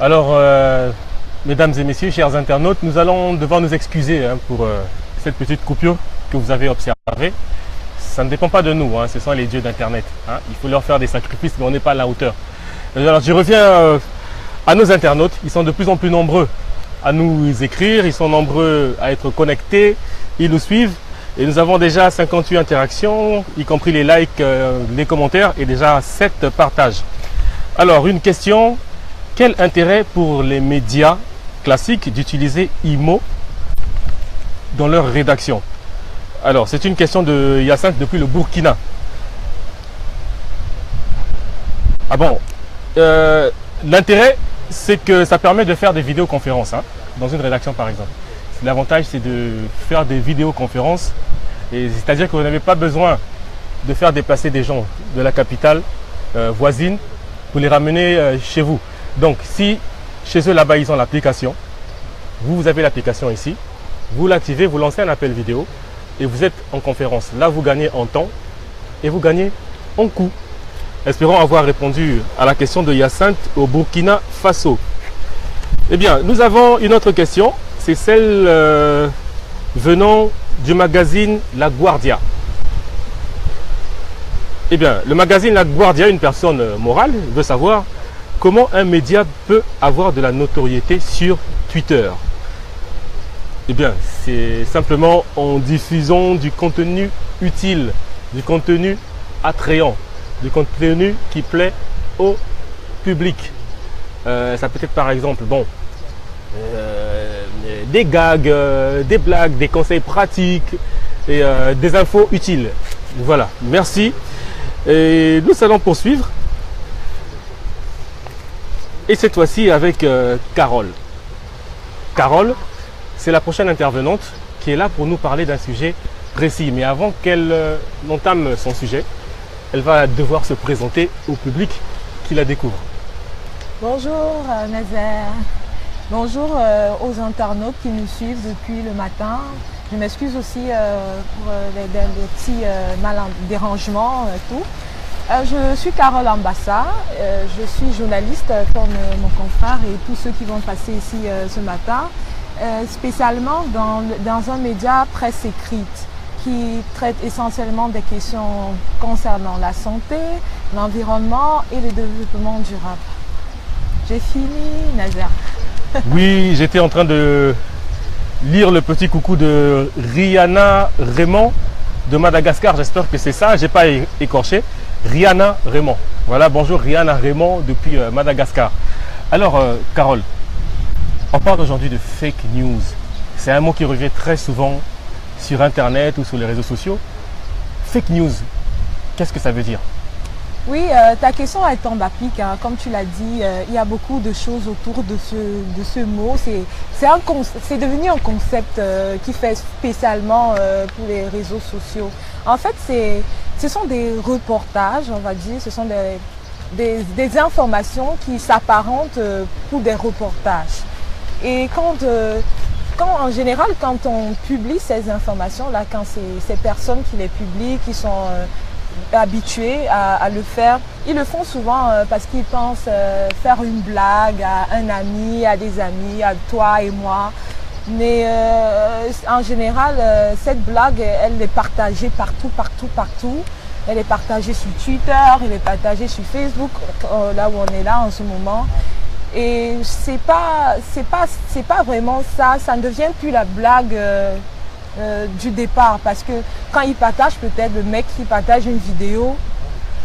Alors, mesdames et messieurs, chers internautes, nous allons devoir nous excuser pour cette petite coupure que vous avez observée. Ça ne dépend pas de nous, ce sont les dieux d'Internet. Il faut leur faire des sacrifices, mais on n'est pas à la hauteur. Alors, je reviens à nos internautes. Ils sont de plus en plus nombreux à nous écrire, ils sont nombreux à être connectés, ils nous suivent. Et nous avons déjà 58 interactions, y compris les likes, les commentaires et déjà 7 partages. Alors, une question. Quel intérêt pour les médias classiques d'utiliser IMO dans leur rédaction? Alors, c'est une question de Hyacinthe depuis le Burkina. Ah bon, l'intérêt, c'est que ça permet de faire des vidéoconférences, dans une rédaction par exemple. L'avantage, c'est de faire des vidéoconférences, c'est-à-dire que vous n'avez pas besoin de faire déplacer des gens de la capitale voisine pour les ramener chez vous. Donc, si chez eux là-bas, ils ont l'application, vous avez l'application ici, vous l'activez, vous lancez un appel vidéo et vous êtes en conférence. Là, vous gagnez en temps et vous gagnez en coût. Espérons avoir répondu à la question de Hyacinthe au Burkina Faso. Eh bien, nous avons une autre question. C'est celle venant du magazine La Guardia. Eh bien, le magazine La Guardia, une personne morale, veut savoir comment un média peut avoir de la notoriété sur Twitter. Eh bien, c'est simplement en diffusant du contenu utile, du contenu attrayant, du contenu qui plaît au public. Ça peut être par exemple, des gags, des blagues, des conseils pratiques et des infos utiles. Voilà, merci. Et nous allons poursuivre. Et cette fois-ci avec Carole. Carole, c'est la prochaine intervenante qui est là pour nous parler d'un sujet précis. Mais avant qu'elle n'entame son sujet, elle va devoir se présenter au public qui la découvre. Bonjour Nazaire. Bonjour aux internautes qui nous suivent depuis le matin. Je m'excuse aussi pour les petits dérangements et tout. Je suis Carole Ambassa, je suis journaliste comme mon confrère et tous ceux qui vont passer ici ce matin, spécialement dans un média presse écrite qui traite essentiellement des questions concernant la santé, l'environnement et le développement durable. J'ai fini, Nazaire. Oui, j'étais en train de lire le petit coucou de Rihanna Raymond de Madagascar, j'espère que c'est ça, j'ai pas écorché. Rihanna Raymond. Voilà, bonjour Rihanna Raymond depuis Madagascar. Alors, Carole, on parle aujourd'hui de fake news. C'est un mot qui revient très souvent sur Internet ou sur les réseaux sociaux. Fake news, qu'est-ce que ça veut dire? Oui, ta question elle tombe à pic. Comme tu l'as dit, il y a beaucoup de choses autour de ce mot. C'est devenu un concept qui fait spécialement pour les réseaux sociaux. En fait, ce sont des reportages, on va dire, ce sont des informations qui s'apparentent pour des reportages. Et en général, quand on publie ces informations-là, quand c'est ces personnes qui les publient, qui sont habitués à le faire, ils le font souvent parce qu'ils pensent faire une blague à un ami, à des amis, à toi et moi. Mais en général, cette blague, elle est partagée partout. Elle est partagée sur Twitter, elle est partagée sur Facebook, là où on est là en ce moment. Et c'est pas vraiment ça, ça ne devient plus la blague du départ. Parce que quand il partage, peut-être le mec qui partage une vidéo,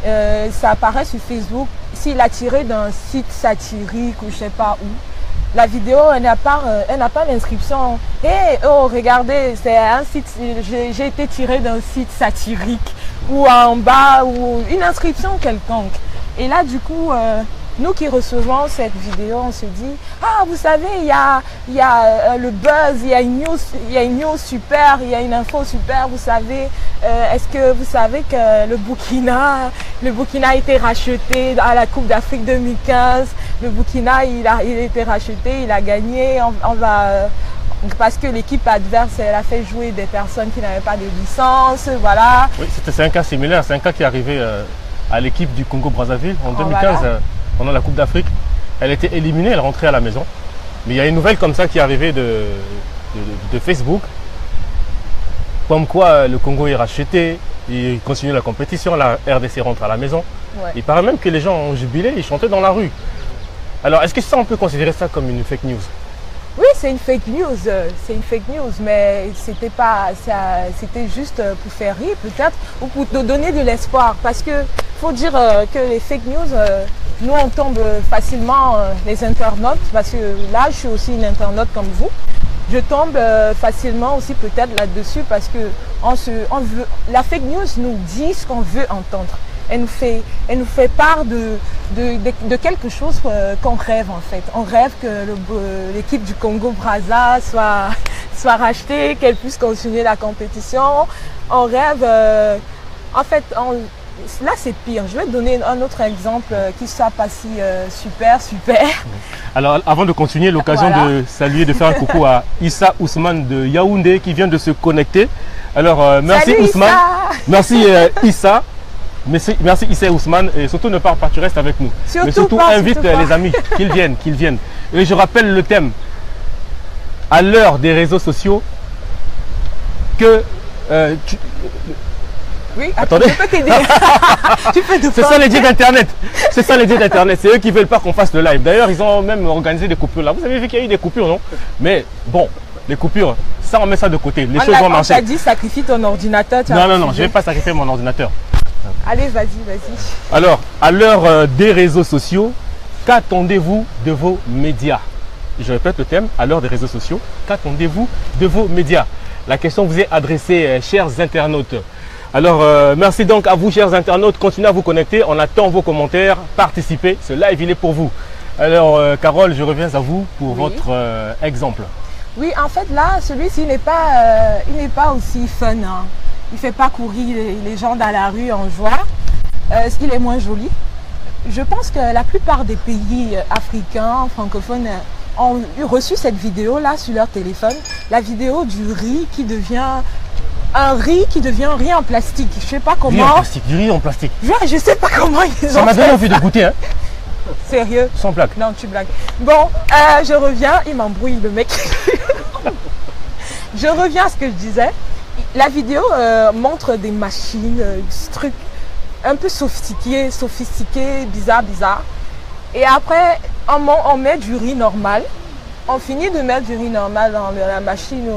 ça apparaît sur Facebook. S'il a tiré d'un site satirique ou je sais pas où, la vidéo, elle n'a pas l'inscription « Hey, oh, regardez, c'est un site, j'ai été tiré d'un site satirique » ou en bas, ou une inscription quelconque. Et là, du coup, nous qui recevons cette vidéo, on se dit « Ah, vous savez, il y a le buzz, il y a une news super, il y a une info super, vous savez. Est-ce que vous savez que le Burkina a été racheté à la Coupe d'Afrique 2015 ? Le Burkina, il a été racheté, il a gagné. Parce que l'équipe adverse, elle a fait jouer des personnes qui n'avaient pas de licence, voilà. Oui, c'est un cas similaire, c'est un cas qui est arrivé à l'équipe du Congo-Brazzaville en 2015, voilà. Pendant la Coupe d'Afrique. Elle était éliminée, elle rentrait à la maison. Mais il y a une nouvelle comme ça qui est arrivée de Facebook. Comme quoi le Congo est racheté, il continue la compétition, la RDC rentre à la maison. Ouais. Il paraît même que les gens ont jubilé, ils chantaient dans la rue. Alors, est-ce que ça, on peut considérer ça comme une fake news? Oui, c'est une fake news, mais c'était pas, c'était juste pour faire rire peut-être ou pour te donner de l'espoir, parce que faut dire que les fake news, nous on tombe facilement les internautes, parce que là je suis aussi une internaute comme vous, je tombe facilement aussi peut-être là-dessus parce que la fake news nous dit ce qu'on veut entendre. Elle nous fait part de quelque chose qu'on rêve en fait. On rêve que l'équipe du Congo-Brazza soit rachetée, qu'elle puisse continuer la compétition. On rêve, en fait, là c'est pire. Je vais te donner un autre exemple qui soit pas si super. Alors avant de continuer, l'occasion de saluer, de faire un coucou à Issa Ousmane de Yaoundé qui vient de se connecter. Alors merci Salut, Ousmane, Issa. merci Issa. Merci Issa Ousmane, et surtout ne pars pas, tu restes avec nous. Mais surtout invite les amis qu'ils viennent. Et je rappelle le thème, à l'heure des réseaux sociaux, que oui, attendez. Je peux t'aider. C'est ça les dieux d'Internet. C'est ça les dieux d'Internet. C'est eux qui ne veulent pas qu'on fasse le live. D'ailleurs, ils ont même organisé des coupures là. Vous avez vu qu'il y a eu des coupures, non? Mais bon, les coupures, ça on met ça de côté. Les choses vont marcher. On t'a dit sacrifie ton ordinateur. Non, je ne vais pas sacrifier mon ordinateur. Allez, vas-y. Alors, à l'heure des réseaux sociaux, qu'attendez-vous de vos médias? Je répète le thème, à l'heure des réseaux sociaux, qu'attendez-vous de vos médias? La question vous est adressée, chers internautes. Alors, merci donc à vous, chers internautes. Continuez à vous connecter. On attend vos commentaires. Participez. Ce live, il est pour vous. Alors, Carole, je reviens à vous pour votre exemple. Oui, en fait, là, celui-ci n'est pas aussi fun. Hein. Il ne fait pas courir les gens dans la rue en joie. Il est moins joli. Je pense que la plupart des pays africains, francophones, ont reçu cette vidéo-là sur leur téléphone. La vidéo du riz qui devient un riz en plastique. Je ne sais pas comment. Riz en plastique, du riz en plastique. Je ne sais pas comment ils ont fait. Ça m'a donné envie de goûter, hein. Sérieux? Sans blague. Non, tu blagues. Bon, je reviens. Il m'embrouille, le mec. Je reviens à ce que je disais. La vidéo montre des machines, trucs un peu sophistiqués, bizarre. Et après, on met du riz normal. On finit de mettre du riz normal dans la machine.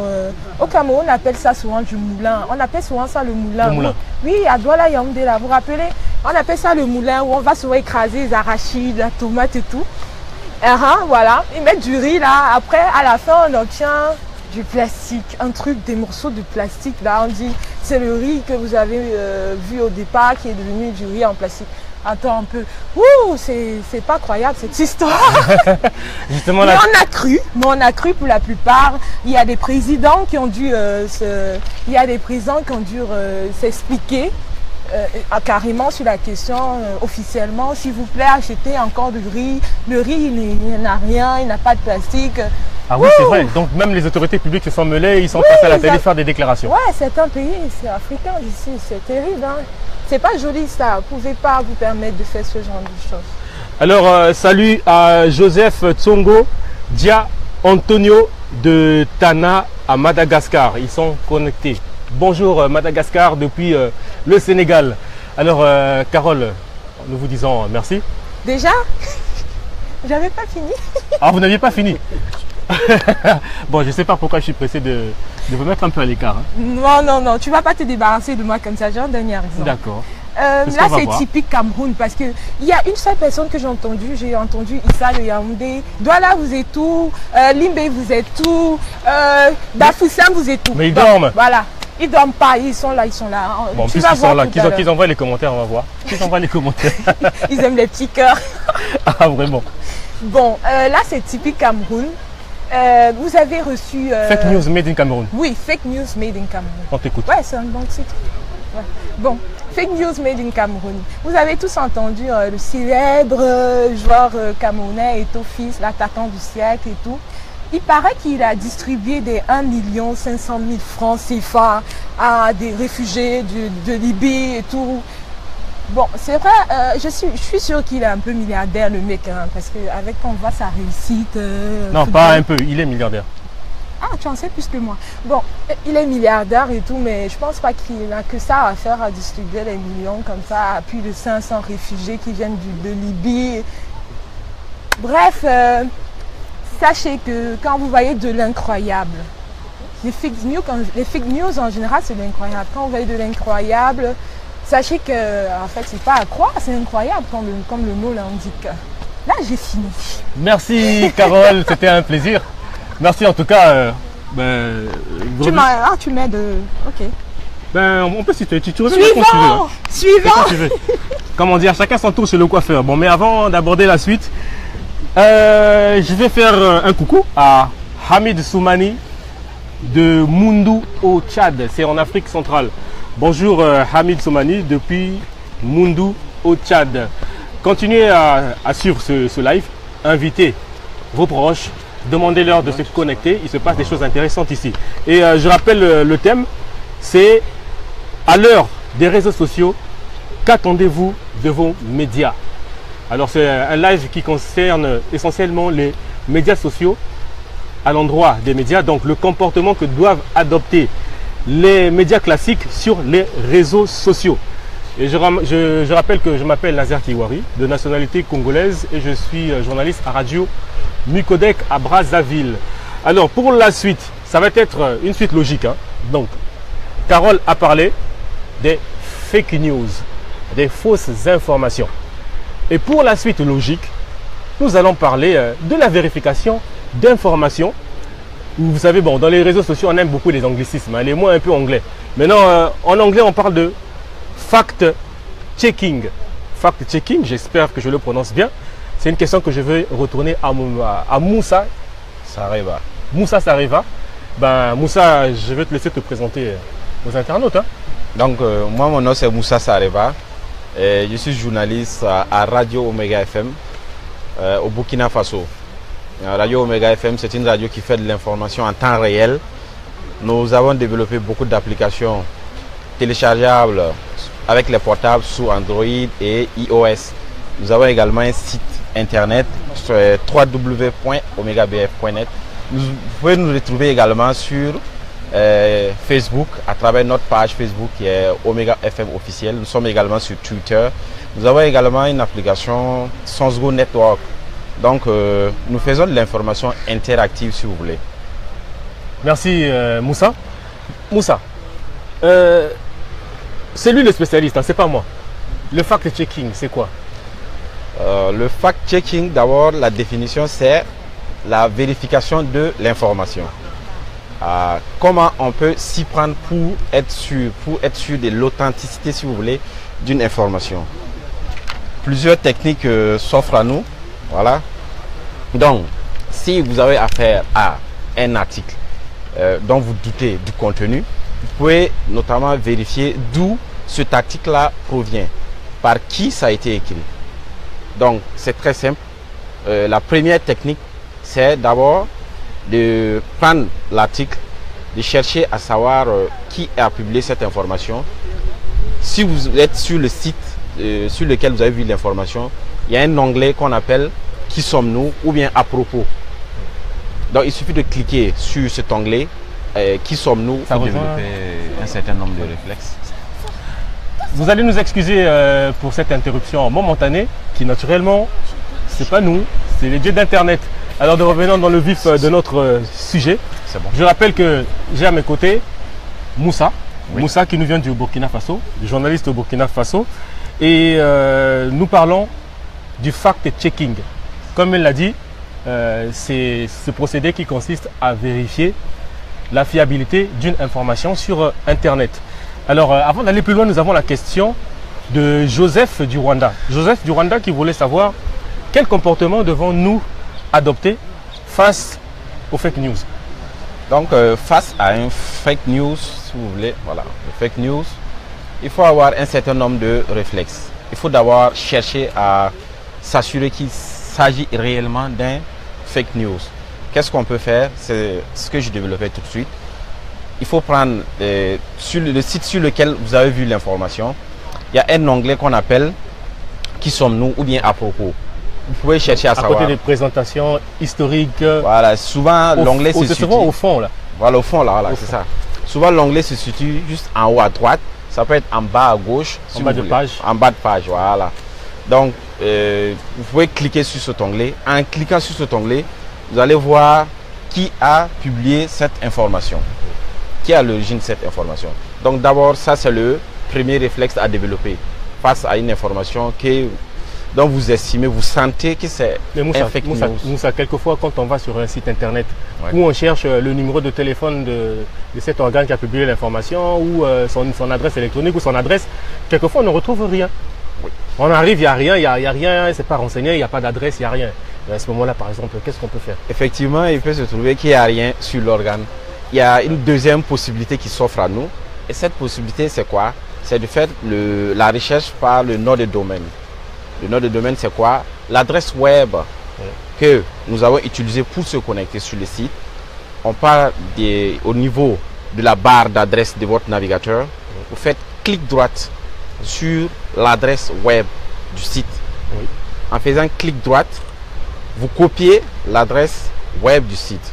Au Cameroun, on appelle ça souvent du moulin. On appelle souvent ça le moulin. Oui, à Douala Yaoundé, là, vous vous rappelez? On appelle ça le moulin où on va souvent écraser les arachides, la tomate et tout. Voilà, ils mettent du riz là. Après, à la fin, on obtient du plastique, des morceaux de plastique. Là, on dit c'est le riz que vous avez vu au départ qui est devenu du riz en plastique. Attends un peu. Ouh, c'est pas croyable cette histoire. Justement, mais on a cru pour la plupart. Il y a des présidents qui ont dû s'expliquer carrément sur la question officiellement. S'il vous plaît, achetez encore du riz. Le riz, il n'a rien, il n'a pas de plastique. Ah oui, c'est vrai. Donc même les autorités publiques se sont mêlées, ils sont passés à la télé faire des déclarations. Ouais, c'est un pays, c'est africain d'ici, c'est terrible. Hein. C'est pas joli ça, vous ne pouvez pas vous permettre de faire ce genre de choses. Alors, salut à Joseph Tsongo, Dia Antonio de Tana à Madagascar. Ils sont connectés. Bonjour Madagascar depuis le Sénégal. Alors, Carole, nous vous disons merci. Déjà? J'avais pas fini. Ah, vous n'aviez pas fini? Bon, je ne sais pas pourquoi je suis pressé de vous mettre un peu à l'écart. Hein. Non, tu ne vas pas te débarrasser de moi comme ça. J'ai un dernier exemple. D'accord. Là, c'est typique Cameroun parce qu'il y a une seule personne que j'ai entendue. J'ai entendu Issa de Yaoundé. Douala, vous êtes tout. Limbe, vous êtes tout. Dafoussam, vous êtes tout. Mais ils dorment. Voilà. Ils ne dorment pas. Ils sont là. Bon, puisqu'ils sont là, qu'ils envoient les commentaires, on va voir. Qu'ils envoient les commentaires. Ils aiment les petits cœurs. Ah, vraiment. Bon, là, c'est typique Cameroun. Vous avez reçu... Fake news made in Cameroun. Oui, fake news made in Cameroun. On t'écoute. Ouais, c'est un bon titre. Ouais. Bon, fake news made in Cameroun. vous avez tous entendu le célèbre joueur camerounais Eto'o-Fils, l'attaquant du siècle et tout. Il paraît qu'il a distribué des 1 500 000 francs CFA à des réfugiés de Libye et tout. Bon, c'est vrai, je suis sûre qu'il est un peu milliardaire, le mec, hein, parce qu'avec quand on voit sa réussite... Non, football. pas un peu, il est milliardaire. Ah, tu en sais plus que moi. Bon, il est milliardaire et tout, mais je pense pas qu'il n'a que ça à faire, à distribuer les millions comme ça à plus de 500 réfugiés qui viennent de Libye. Bref, sachez que quand vous voyez de l'incroyable, les fake news en général, c'est de l'incroyable. Quand vous voyez de l'incroyable, sachez que en fait, c'est pas à croire, c'est incroyable comme le mot l'indique. Là, j'ai fini. Merci Carole, c'était un plaisir. Merci en tout cas. Tu m'aides. Ok. On peut citer. Tu reviens quand tu veux. Hein. Suivant. Quand tu veux. Comme on dit, à chacun son tour chez le coiffeur. Bon, mais avant d'aborder la suite, je vais faire un coucou à Hamid Soumani de Moundou au Tchad. C'est en Afrique centrale. Bonjour Hamid Soumani depuis Moundou au Tchad. Continuez à suivre ce live. Invitez vos proches. Demandez-leur de se connecter, il se passe des choses intéressantes ici. Et je rappelle le thème, c'est à l'heure des réseaux sociaux, qu'attendez-vous de vos médias? Alors c'est un live qui concerne essentiellement les médias sociaux à l'endroit des médias, donc le comportement que doivent adopter les médias classiques sur les réseaux sociaux. Et je rappelle que je m'appelle Nazer Kiwari, de nationalité congolaise, et je suis journaliste à Radio Mukodek à Brazzaville. Alors pour la suite, ça va être une suite logique. Hein. Donc, Carole a parlé des fake news, des fausses informations. Et pour la suite logique, nous allons parler de la vérification d'informations. Vous savez, bon, dans les réseaux sociaux, on aime beaucoup les anglicismes, hein, les mots un peu anglais. Maintenant, en anglais, on parle de fact-checking. Fact-checking, j'espère que je le prononce bien. C'est une question que je vais retourner à Moussa Sareva. Moussa Sareva. Moussa, je vais te laisser te présenter aux internautes. Hein. Donc, moi, mon nom c'est Moussa Sareva. Et je suis journaliste à Radio Omega FM au Burkina Faso. Radio Omega FM, c'est une radio qui fait de l'information en temps réel. Nous avons développé beaucoup d'applications téléchargeables avec les portables sous Android et iOS. Nous avons également un site internet sur www.omegabf.net. Vous pouvez nous retrouver également sur Facebook à travers notre page Facebook qui est Omega FM officiel. Nous sommes également sur Twitter. Nous avons également une application Sonsgo Network. Donc nous faisons de l'information interactive si vous voulez. Merci Moussa. Moussa, c'est lui le spécialiste, hein, c'est pas moi. Le fact-checking, c'est quoi? Le fact-checking, d'abord, la définition, c'est la vérification de l'information. Comment on peut s'y prendre pour être sûr de l'authenticité, si vous voulez, d'une information. Plusieurs techniques s'offrent à nous. Voilà. Donc, si vous avez affaire à un article dont vous doutez du contenu, vous pouvez notamment vérifier d'où cet article-là provient, par qui ça a été écrit. Donc, c'est très simple. La première technique, c'est d'abord de prendre l'article, de chercher à savoir qui a publié cette information. Si vous êtes sur le site sur lequel vous avez vu l'information, il y a un onglet qu'on appelle « Qui sommes-nous » ou bien « À propos ». Donc, il suffit de cliquer sur cet onglet « Qui sommes-nous » pour développer un certain nombre de réflexes. Vous allez nous excuser pour cette interruption momentanée qui naturellement, c'est pas nous, c'est les dieux d'Internet. Alors, nous revenons dans le vif de notre sujet. Bon. Je rappelle que j'ai à mes côtés Moussa. Oui. Moussa qui nous vient du Burkina Faso, journaliste au Burkina Faso. Et nous parlons du fact-checking. Comme il l'a dit, c'est ce procédé qui consiste à vérifier la fiabilité d'une information sur Internet. Alors, avant d'aller plus loin, nous avons la question de Joseph du Rwanda. Joseph du Rwanda qui voulait savoir quel comportement devons-nous adopter face aux fake news. Donc, face à un fake news, si vous voulez, voilà, le fake news, il faut avoir un certain nombre de réflexes. Il faut d'abord chercher à s'assurer qu'il s'agit réellement d'un fake news. Qu'est-ce qu'on peut faire? C'est ce que je développais tout de suite. Il faut prendre sur le site sur lequel vous avez vu l'information. Il il y a un onglet qu'on appelle « Qui sommes-nous » ou bien « À propos ». Vous pouvez chercher à savoir. À côté des présentations historiques. Voilà, souvent l'onglet se situe. C'est souvent au fond là. Voilà, au fond là, voilà, c'est ça. Souvent l'onglet se situe juste en haut à droite. Ça peut être en bas à gauche. En bas de page. En bas de page, voilà. Donc, vous pouvez cliquer sur cet onglet. En cliquant sur cet onglet, vous allez voir qui a publié cette information. Qui est à l'origine de cette information. Donc d'abord, ça c'est le premier réflexe à développer face à une information dont vous estimez, vous sentez que c'est un fake news. Moussa, quelquefois quand on va sur un site internet où on cherche le numéro de téléphone de cet organe qui a publié l'information ou son adresse électronique ou son adresse, quelquefois on ne retrouve rien. Oui. On arrive, il n'y a rien, il n'y a rien, c'est pas renseigné, il n'y a pas d'adresse, il n'y a rien. Et à ce moment-là, par exemple, qu'est-ce qu'on peut faire? Effectivement, il peut se trouver qu'il n'y a rien sur l'organe. Il y a une deuxième possibilité qui s'offre à nous. Et cette possibilité, c'est quoi? C'est de faire la recherche par le nom de domaine. Le nom de domaine, c'est quoi? L'adresse web que nous avons utilisée pour se connecter sur le site. On part au niveau de la barre d'adresse de votre navigateur. Vous faites clic droit sur l'adresse web du site. Oui. En faisant clic droit, vous copiez l'adresse web du site.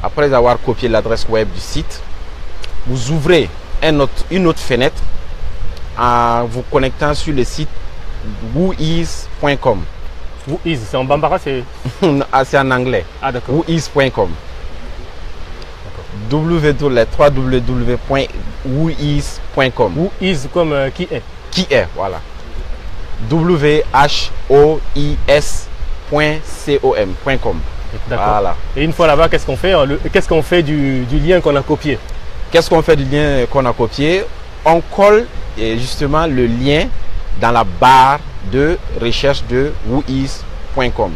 Après avoir copié l'adresse web du site, vous ouvrez une autre fenêtre en vous connectant sur le site whois.com. Whois, c'est en bambara, c'est en anglais. Ah d'accord. Whois.com. www.whois.com. Whois comme qui est. Qui est, voilà. whois.com. Voilà. Et une fois là-bas, qu'est-ce qu'on fait? Qu'est-ce qu'on fait du lien qu'on a copié? Qu'est-ce qu'on fait du lien qu'on a copié? On colle justement le lien dans la barre de recherche de whois.com.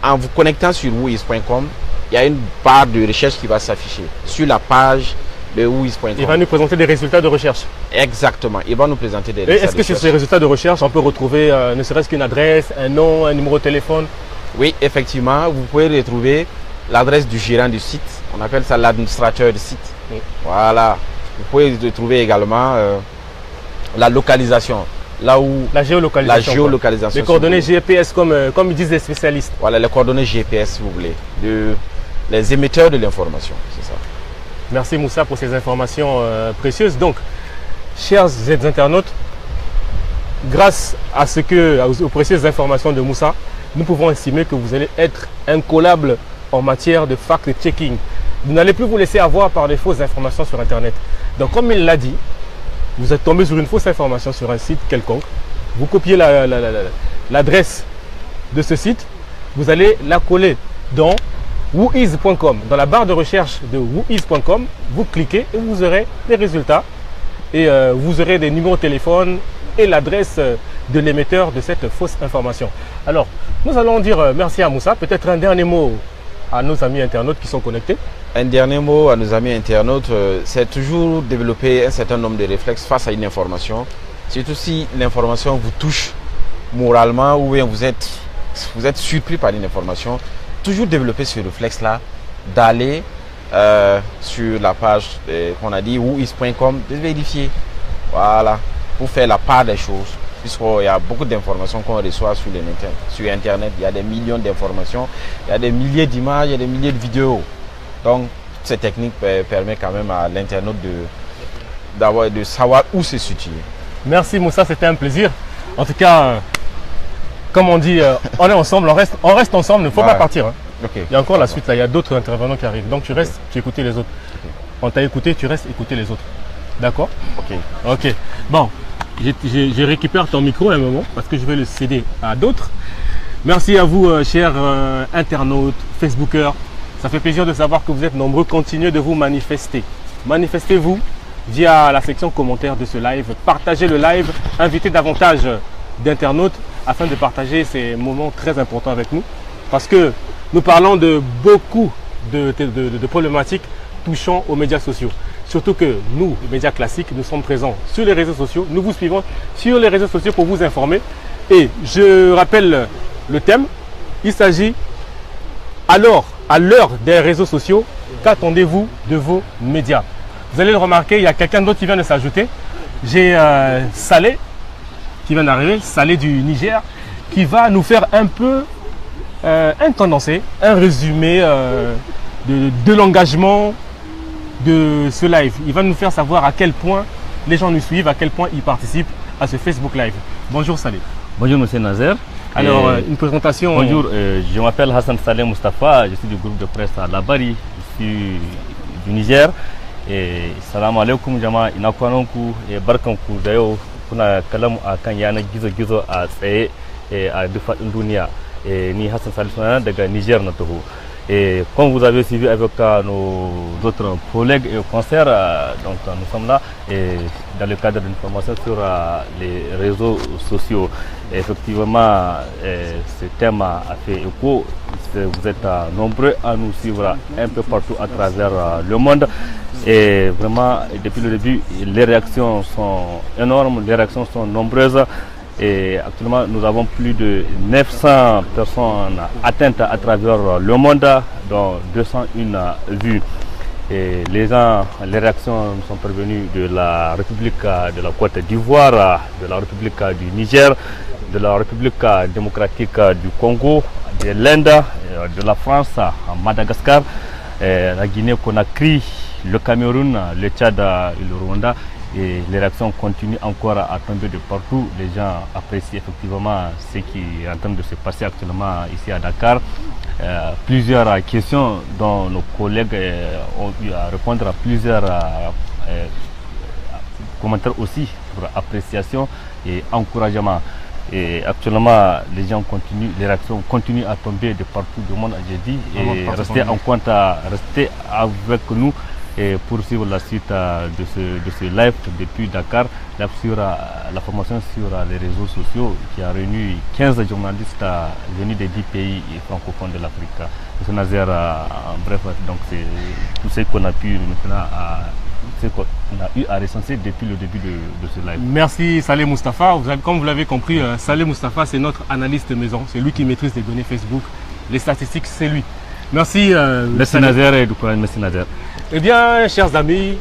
En vous connectant sur whois.com, il y a une barre de recherche qui va s'afficher sur la page de whois.com. Il va nous présenter des résultats de recherche. Exactement, il va nous présenter des résultats. Est-ce que sur ces résultats de recherche, on peut retrouver ne serait-ce qu'une adresse, un nom, un numéro de téléphone? Oui, effectivement, vous pouvez retrouver l'adresse du gérant du site. On appelle ça l'administrateur du site. Oui. Voilà. Vous pouvez retrouver également la localisation. Là où la géolocalisation. Les coordonnées GPS comme ils disent les spécialistes. Voilà, les coordonnées GPS, si vous voulez. Les émetteurs de l'information, c'est ça. Merci Moussa pour ces informations précieuses. Donc, chers internautes, grâce aux précieuses informations de Moussa, nous pouvons estimer que vous allez être incollable en matière de fact-checking. Vous n'allez plus vous laisser avoir par des fausses informations sur Internet. Donc, comme il l'a dit, vous êtes tombé sur une fausse information sur un site quelconque. Vous copiez l'adresse de ce site. Vous allez la coller dans whois.com. Dans la barre de recherche de whois.com, vous cliquez et vous aurez les résultats. Et vous aurez des numéros de téléphone et l'adresse de l'émetteur de cette fausse information. Alors, nous allons dire merci à Moussa. Peut-être un dernier mot à nos amis internautes qui sont connectés. Un dernier mot à nos amis internautes, c'est toujours développer un certain nombre de réflexes face à une information. Surtout si l'information vous touche moralement ou bien vous êtes surpris par une information. Toujours développer ce réflexe-là d'aller sur la page qu'on a dit whois.com, de vérifier. Voilà, pour faire la part des choses. Puisqu'il y a beaucoup d'informations qu'on reçoit sur Internet. Il y a des millions d'informations, il y a des milliers d'images, il y a des milliers de vidéos. Donc, cette technique permet quand même à l'internaute de savoir où se situer. Merci Moussa, c'était un plaisir. En tout cas, comme on dit, on est ensemble, on reste ensemble, il ne faut pas partir. Hein. Okay. Il y a encore la suite, là, il y a d'autres intervenants qui arrivent. Donc tu restes, tu écoutes les autres. On t'a écouté, tu restes écouter les autres. D'accord? Ok. Bon. Je récupère ton micro à un moment parce que je vais le céder à d'autres. Merci à vous, chers internautes, Facebookers. Ça fait plaisir de savoir que vous êtes nombreux. Continuez de vous manifester. Manifestez-vous via la section commentaires de ce live. Partagez le live. Invitez davantage d'internautes afin de partager ces moments très importants avec nous. Parce que nous parlons de beaucoup de problématiques touchant aux médias sociaux. Surtout que nous, les médias classiques, nous sommes présents sur les réseaux sociaux. Nous vous suivons sur les réseaux sociaux pour vous informer. Et je rappelle le thème. Il s'agit alors, à l'heure des réseaux sociaux, qu'attendez-vous de vos médias? Vous allez le remarquer, il y a quelqu'un d'autre qui vient de s'ajouter. J'ai Salé qui vient d'arriver, Salé du Niger, qui va nous faire un peu un condensé, un résumé de l'engagement de ce live. Il va nous faire savoir à quel point les gens nous suivent, à quel point ils participent à ce Facebook Live. Bonjour Salé. Bonjour Monsieur Nazer. Alors, une présentation. Bonjour, je m'appelle Hassan Saleh Mustafa, je suis du groupe de presse à Labari, je suis du Niger. Et salam alaikum jama'a ina kwananku e barkanku da yau kuna kalamu akan yanar gizo-gizo a tsaye a duk faɗin duniya. Ni Hassan Saleh Mustafa daga Niger na taho. Et comme vous avez suivi avec nos autres collègues et concerts, donc nous sommes là dans le cadre d'une formation sur les réseaux sociaux. Et effectivement, ce thème a fait écho. Vous êtes nombreux à nous suivre un peu partout à travers le monde. Et vraiment, depuis le début, les réactions sont énormes, les réactions sont nombreuses. Et actuellement, nous avons plus de 900 personnes atteintes à travers le monde, dont 201 vues. Et les réactions nous sont parvenues de la République de la Côte d'Ivoire, de la République du Niger, de la République démocratique du Congo, de l'Inde, de la France, Madagascar, la Guinée-Conakry, le Cameroun, le Tchad et le Rwanda. Et les réactions continuent encore à tomber de partout. Les gens apprécient effectivement ce qui est en train de se passer actuellement ici à Dakar. Plusieurs questions dont nos collègues ont eu à répondre à plusieurs commentaires aussi pour appréciation et encouragement. Et actuellement, les gens continuent, les réactions continuent à tomber de partout du monde, j'ai dit. Et restez en compte, restez avec nous. Et pour suivre la suite de ce live depuis Dakar, sur la formation sur les réseaux sociaux qui a réuni 15 journalistes venus des 10 pays francophones de l'Afrique. M. Nazer, bref, donc c'est tout ce qu'on a pu maintenant ce qu'on a eu à recenser depuis le début de ce live. Merci Saleh Mustafa. Comme vous l'avez compris, Saleh Mustafa, c'est notre analyste maison. C'est lui qui maîtrise les données Facebook. Les statistiques, c'est lui. Merci. Merci Nazer et du courage, merci Nazer. Eh bien, chers amis,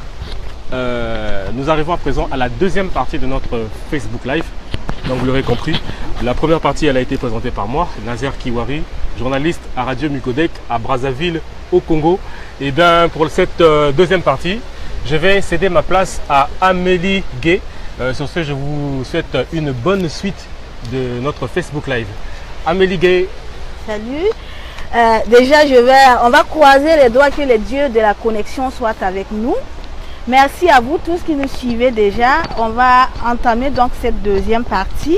nous arrivons à présent à la deuxième partie de notre Facebook Live. Donc, vous l'aurez compris, la première partie, elle a été présentée par moi, Nazer Kiwari, journaliste à Radio Mukodek à Brazzaville, au Congo. Et bien, pour cette deuxième partie, je vais céder ma place à Amélie Gay. Sur ce, je vous souhaite une bonne suite de notre Facebook Live. Amélie Gay. Salut. Déjà, on va croiser les doigts que les dieux de la connexion soient avec nous. Merci à vous tous qui nous suivez déjà. On va entamer donc cette deuxième partie.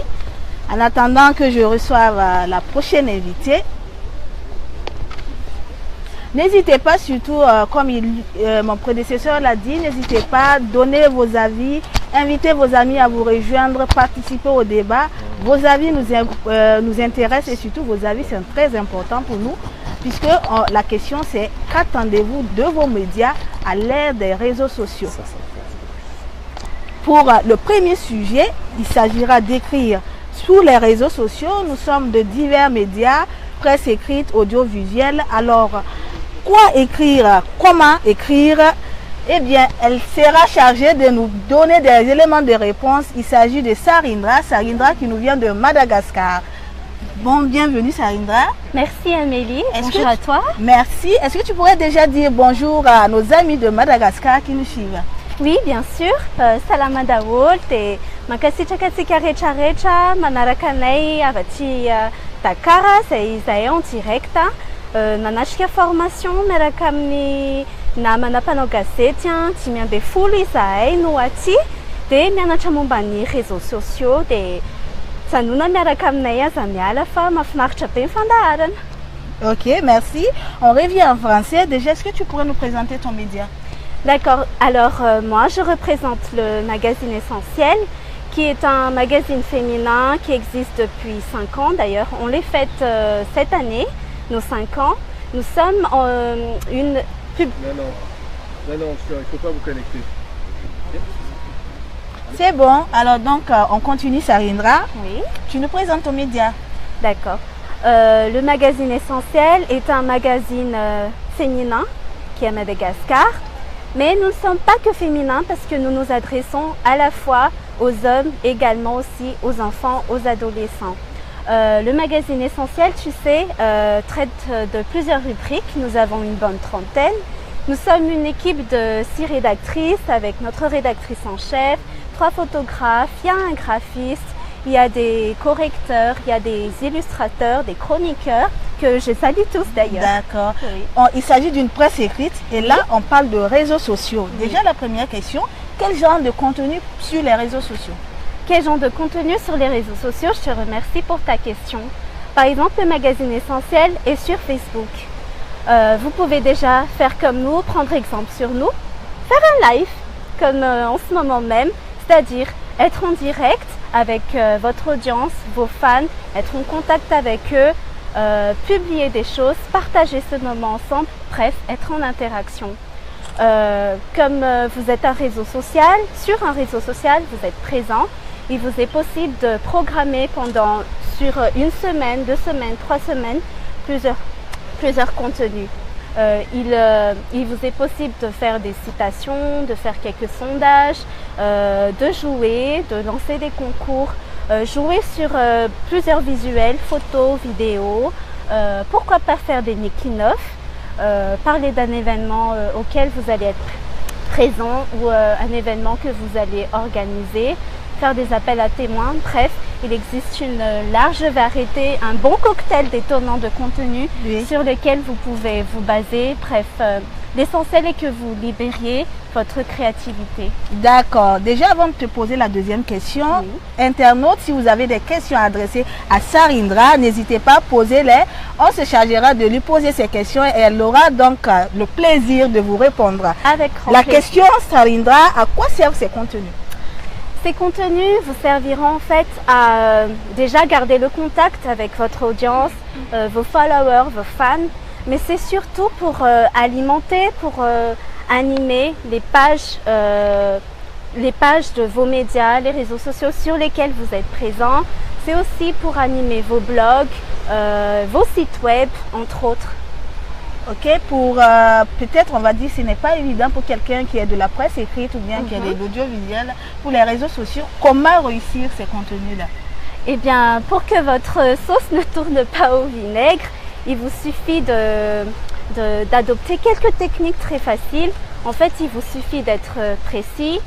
En attendant que je reçoive la prochaine invitée. N'hésitez pas, surtout comme mon prédécesseur l'a dit, n'hésitez pas à donner vos avis, invitez vos amis à vous rejoindre, participer au débat. Vos avis nous intéressent et surtout vos avis sont très importants pour nous puisque la question c'est qu'attendez-vous de vos médias à l'ère des réseaux sociaux. Pour le premier sujet, il s'agira d'écrire sur les réseaux sociaux. Nous sommes de divers médias, presse écrite, audiovisuelle. Alors, quoi écrire? Comment écrire? Eh bien, elle sera chargée de nous donner des éléments de réponse. Il s'agit de Sarindra qui nous vient de Madagascar. Bon, bienvenue Sarindra. Merci Amélie, bonjour à toi. Merci. Est-ce que tu pourrais déjà dire bonjour à nos amis de Madagascar qui nous suivent? Oui, bien sûr. Salama daholo te mankasitrakatsika rehetrarehetra manaraka anay avy aty Dakar izay en direct. Nanatrika formation miaraka amin'ny namana mpanao gazety dimy amby folo izahay no aty dia mianatra momba ny réseaux sociaux dia janona miaraka aminay aza miala fa mahafinaritra be mifandaharana. Ok, merci. On revient en français. Déjà, est-ce que tu pourrais nous présenter ton média? D'accord. Alors, moi, je représente le magazine Essentiel, qui est un magazine féminin qui existe depuis 5 ans. D'ailleurs, on les fête cette année, nos 5 ans. Nous sommes une pub... Non, il ne faut pas vous connecter. C'est bon. Alors, donc, on continue, Sarindra. Oui. Tu nous présentes ton média. D'accord. Le magazine Essentiel est un magazine féminin qui est à Madagascar. Mais nous ne sommes pas que féminins parce que nous nous adressons à la fois aux hommes, également aussi aux enfants, aux adolescents. Le magazine Essentiel, tu sais, traite de plusieurs rubriques. Nous avons une bonne trentaine. Nous sommes une équipe de 6 rédactrices avec notre rédactrice en chef, 3 photographes, il y a un graphiste, il y a des correcteurs, il y a des illustrateurs, des chroniqueurs, que je salue tous d'ailleurs. D'accord. Oui. Il s'agit d'une presse écrite et là, on parle de réseaux sociaux. Déjà, la première question, quel genre de contenu sur les réseaux sociaux? Quel genre de contenu sur les réseaux sociaux? Je te remercie pour ta question. Par exemple, le magazine Essentiel est sur Facebook. Vous pouvez déjà faire comme nous, prendre exemple sur nous, faire un live comme en ce moment même, c'est-à-dire être en direct avec votre audience, vos fans, être en contact avec eux, publier des choses, partager ce moment ensemble, bref, être en interaction. Comme vous êtes un réseau social, sur un réseau social, vous êtes présent, il vous est possible de programmer sur 1 semaine, 2 semaines, 3 semaines, plusieurs contenus. Il vous est possible de faire des citations, de faire quelques sondages, de jouer, de lancer des concours, jouer sur plusieurs visuels, photos, vidéos. Pourquoi pas faire des making-of, parler d'un événement auquel vous allez être présent ou un événement que vous allez organiser, faire des appels à témoins. Bref, il existe une large variété, un bon cocktail détonnant de contenu sur lequel vous pouvez vous baser. Bref, l'essentiel est que vous libériez votre créativité. D'accord. Déjà, avant de te poser la deuxième question, internautes, si vous avez des questions à adresser à Sarindra, n'hésitez pas à poser-les. On se chargera de lui poser ces questions et elle aura donc le plaisir de vous répondre. Avec grand La plaisir. question, Sarindra, à quoi servent ces contenus? Ces contenus vous serviront en fait à déjà garder le contact avec votre audience, vos followers, vos fans, mais c'est surtout pour alimenter, pour animer les pages de vos médias, les réseaux sociaux sur lesquels vous êtes présents. C'est aussi pour animer vos blogs, vos sites web, entre autres. Ok, pour peut-être on va dire ce n'est pas évident pour quelqu'un qui est de la presse écrite ou bien qui est de l'audiovisuel, pour les réseaux sociaux, comment réussir ces contenus-là? Eh bien, pour que votre sauce ne tourne pas au vinaigre, il vous suffit d'adopter quelques techniques très faciles. En fait, il vous suffit d'être précis,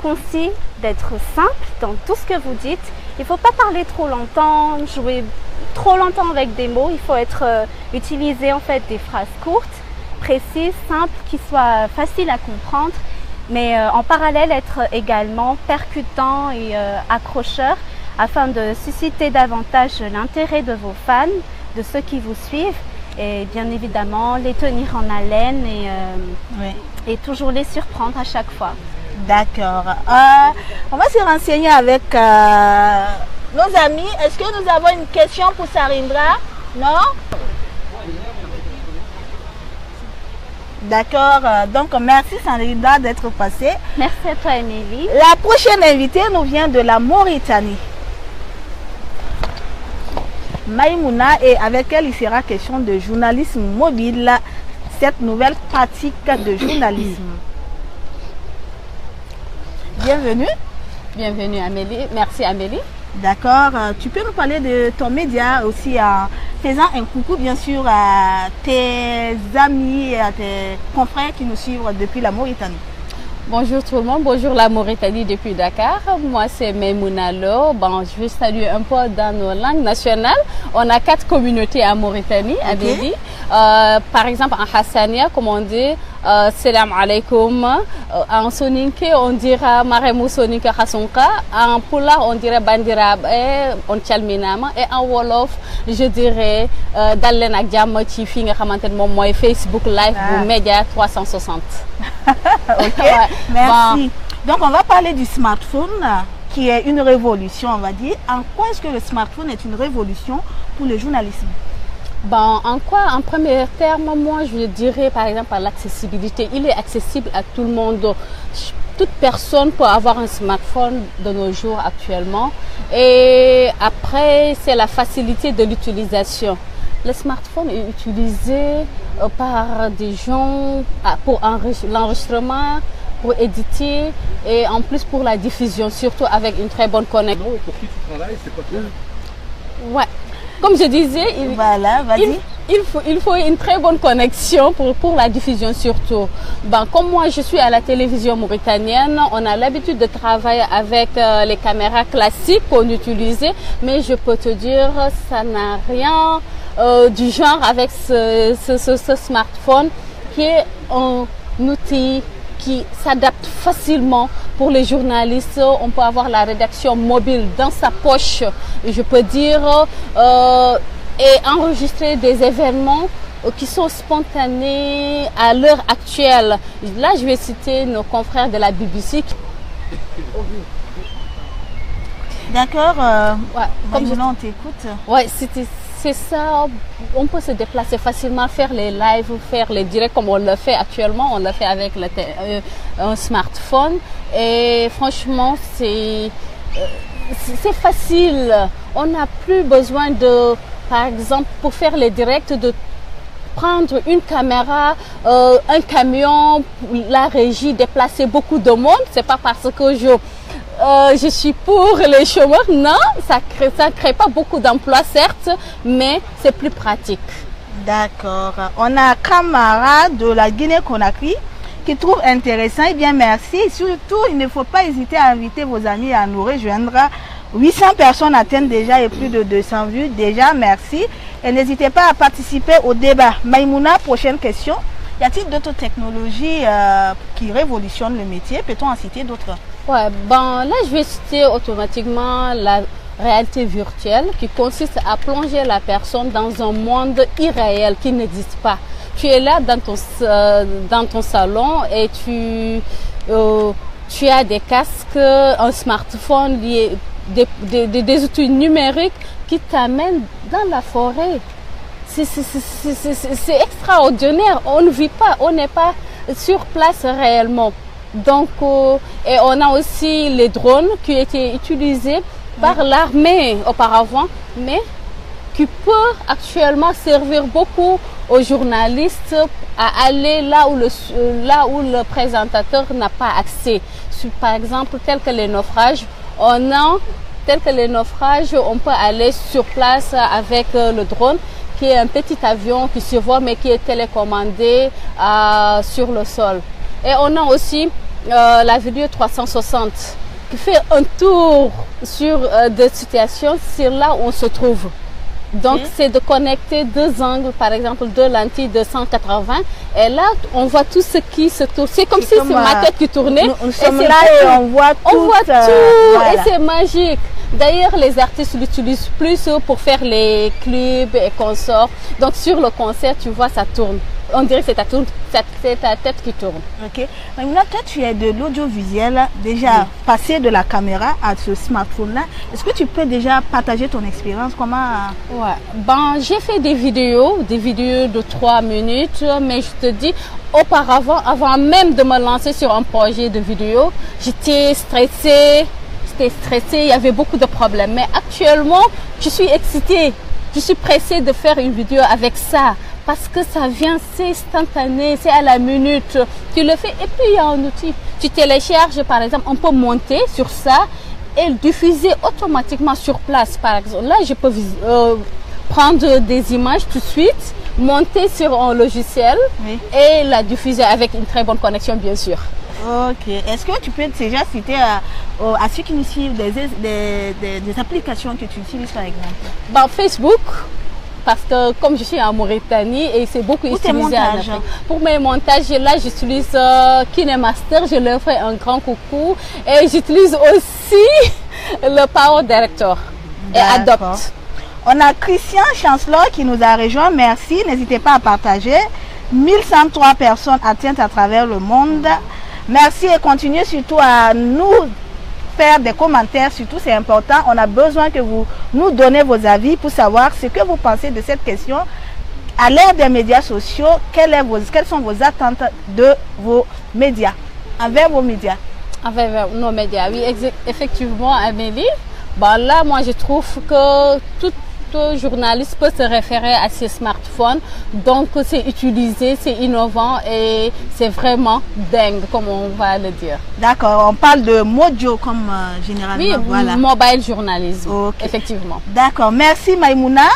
concis, d'être simple dans tout ce que vous dites. Il ne faut pas parler trop longtemps, jouer trop longtemps avec des mots. Il faut utiliser en fait des phrases courtes, précises, simples, qui soient faciles à comprendre, mais en parallèle être également percutant et accrocheur afin de susciter davantage l'intérêt de vos fans, de ceux qui vous suivent, et bien évidemment les tenir en haleine et toujours les surprendre à chaque fois. D'accord. On va se renseigner avec nos amis. Est-ce que nous avons une question pour Sarindra? Non? D'accord. Donc, merci Sarindra d'être passée. Merci à toi, Émilie. La prochaine invitée nous vient de la Mauritanie. Maïmouna, et avec elle, il sera question de journalisme mobile, cette nouvelle pratique de journalisme. Bienvenue. Bienvenue Amélie. Merci Amélie. D'accord. Tu peux nous parler de ton média aussi en faisant un coucou bien sûr à tes amis et à tes confrères qui nous suivent depuis la Mauritanie. Bonjour tout le monde, bonjour la Mauritanie depuis Dakar. Moi c'est Maïmouna Lo. Bon, je vais saluer un peu dans nos langues nationales. On a 4 communautés en Mauritanie, Amélie. Par exemple en Hassania, comme on dit, Salam alaikum. En Soninke, on dira Maremou Soninka Hassonka. En Poula, on dirait Bandira on Tchalminama. Et en Wolof, je dirais Dalen ak Jam ci fi nga xamantene mom moy Facebook Live bu Média 360. Ok, merci. Donc on va parler du smartphone qui est une révolution, on va dire. En quoi est-ce que le smartphone est une révolution pour le journalisme? Bon, en quoi? En premier terme, moi je dirais par exemple à l'accessibilité. Il est accessible à tout le monde. Toute personne peut avoir un smartphone de nos jours actuellement. Et après, c'est la facilité de l'utilisation. Le smartphone est utilisé par des gens pour l'enregistrement, pour éditer et en plus pour la diffusion, surtout avec une très bonne connexion. Pour qui tu travailles, c'est quoi toi? Ouais. Comme je disais, Voilà, vas-y. il faut une très bonne connexion pour la diffusion surtout. Ben, comme moi, je suis à la télévision mauritanienne, on a l'habitude de travailler avec les caméras classiques qu'on utilisait, mais je peux te dire, ça n'a rien du genre avec ce smartphone qui est un outil qui s'adapte facilement pour les journalistes. On peut avoir la rédaction mobile dans sa poche, je peux dire, et enregistrer des événements qui sont spontanés à l'heure actuelle. Là, je vais citer nos confrères de la BBC. D'accord, Ouais, comme on t'écoute. Ouais, c'est ça. On peut se déplacer facilement, faire les lives, faire les directs comme on le fait actuellement. On le fait avec un smartphone. Et franchement, c'est facile. On n'a plus besoin de, par exemple, pour faire les directs, de prendre une caméra, un camion, la régie, déplacer beaucoup de monde. C'est pas parce que je suis pour les chômeurs, non, ça crée pas beaucoup d'emplois certes, mais c'est plus pratique. D'accord. On a Camara de la Guinée-Conakry qui trouve intéressant. Eh bien, merci. Et surtout, il ne faut pas hésiter à inviter vos amis à nous rejoindre. 800 personnes atteignent déjà et plus de 200 vues. Déjà, merci. Et n'hésitez pas à participer au débat. Maïmouna, prochaine question. Y a-t-il d'autres technologies qui révolutionnent le métier? Peut-on en citer d'autres? Ouais, là, je vais citer automatiquement la réalité virtuelle qui consiste à plonger la personne dans un monde irréel qui n'existe pas. Tu es là dans ton salon et tu as des casques, un smartphone, des outils numériques qui t'amènent dans la forêt. C'est extraordinaire. On ne vit pas, on n'est pas sur place réellement. Donc, et on a aussi les drones qui étaient utilisés par l'armée auparavant, mais qui peut actuellement servir beaucoup aux journalistes à aller là où le présentateur n'a pas accès. Par exemple, tel que les naufrages, on peut aller sur place avec le drone, qui est un petit avion qui survole mais qui est télécommandé sur le sol. Et on a aussi la vidéo 360 qui fait un tour sur des situations sur là où on se trouve. Donc c'est de connecter deux angles, par exemple deux lentilles de 180, et là on voit tout ce qui se tourne. C'est comme si c'est ma tête qui tournait. Nous sommes là et on voit tout. Voilà. Et c'est magique. D'ailleurs, les artistes l'utilisent plus pour faire les clips et consorts. Donc sur le concert, tu vois, ça tourne. On dirait que c'est ta tête qui tourne. Ok. Maintenant, toi, tu es de l'audiovisuel, déjà passé de la caméra à ce smartphone-là. Est-ce que tu peux déjà partager ton expérience? Comment? Ouais. J'ai fait des vidéos de 3 minutes, mais je te dis, auparavant, avant même de me lancer sur un projet de vidéo, j'étais stressée. Il y avait beaucoup de problèmes. Mais actuellement, je suis excitée. Je suis pressée de faire une vidéo avec ça. Parce que ça vient, c'est instantané, c'est à la minute. Tu le fais et puis il y a un outil. Tu télécharges par exemple, on peut monter sur ça et le diffuser automatiquement sur place. Par exemple, là je peux prendre des images tout de suite, monter sur un logiciel et la diffuser avec une très bonne connexion bien sûr. Ok. Est-ce que tu peux déjà citer à ceux qui nous suivent des applications que tu utilises par exemple? Facebook. Parce que comme je suis en Mauritanie et c'est beaucoup utilisé en Afrique. Pour mes montages, là j'utilise KineMaster, je leur fais un grand coucou. Et j'utilise aussi le Power Director et Adopt. On a Christian Chancellor qui nous a rejoint, merci. N'hésitez pas à partager. 1103 personnes atteintes à travers le monde. Merci et continuez surtout à nous faire des commentaires, surtout c'est important. On a besoin que vous nous donnez vos avis pour savoir ce que vous pensez de cette question. À l'ère des médias sociaux, quelles sont vos attentes de vos médias, envers vos médias? Envers nos médias, oui, effectivement, Amélie. Là, moi, je trouve que tout journaliste peut se référer à ses smartphones. Donc c'est utilisé, c'est innovant et c'est vraiment dingue, comme on va le dire. D'accord, on parle de mojo comme généralement. Oui, voilà. Mobile journalisme, Okay. Effectivement. D'accord, merci Maïmouna.